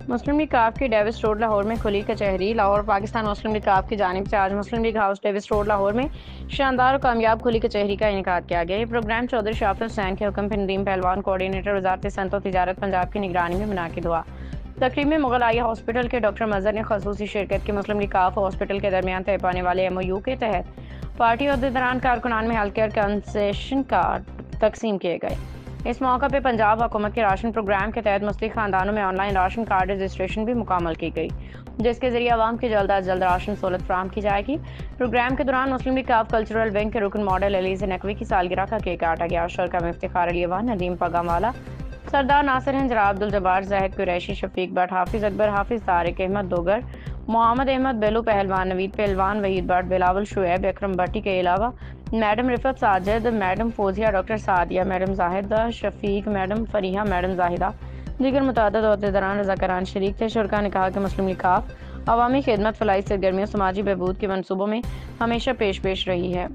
مسلم league کاف کی Davis road Lahore میں کھلی کچہری۔ لاہور پاکستان مسلم لیگ کاف کی جانب سے آج Muslim League house Davis road Lahore میں شاندار اور کامیاب کھلی کچہری کا انعقاد کیا گیا۔ یہ پروگرام چودھری شافی حسین کے حکم پہ ندیم پہلوان کوآرڈینیٹر وزارت صنعت و تجارت پنجاب کی نگرانی میں منعقد ہوا۔ تقریب میں مغل آئی ہاسپٹل کے ڈاکٹر مظہر نے خصوصی شرکت کی۔ مسلم لیگ کاف و ہاسپٹل کے درمیان طے پانے والے ایم او یو کے تحت پارٹی عہدیداران کارکنان میں ہیلتھ کیئر کنسیشن کارڈ تقسیم کیے گئے۔ اس موقع پہ پنجاب حکومت کے راشن پروگرام کے تحت مستحق خاندانوں میں on line ration card registration بھی مکمل کی گئی، جس کے ذریعے عوام کی جلد از جلد راشن سہولت فراہم کی جائے گی۔ پروگرام کے دوران مسلم لیگ کاف کلچرل ونگ کے رکن ماڈل علیز نقوی کی سالگرہ کا کیک کاٹا گیا۔ شرکا میں افتخار علی وان، ندیم پگام والا، سردار ناصر ہند، جناب عبدالجبار زاہد قریشی، شفیق بٹ، حافظ اکبر، حافظ طارق احمد دوگر، محمد احمد بیلو پہلوان، نوید پہلوان، وحید بٹ، بلاول شعیب، اکرم بٹی کے علاوہ madam Rifat Sajid, madam Fouzia, doctor Sadia, madam Zahida Shafiq, madam Fariha, madam Zahida, دیگر متعدد عہدیداران رضاکاران شریک تھے۔ شرکا نے کہا کہ مسلم لیگ کاف عوامی خدمت، فلاحی سرگرمیوں، سماجی بہبود کے منصوبوں میں ہمیشہ پیش رہی ہے۔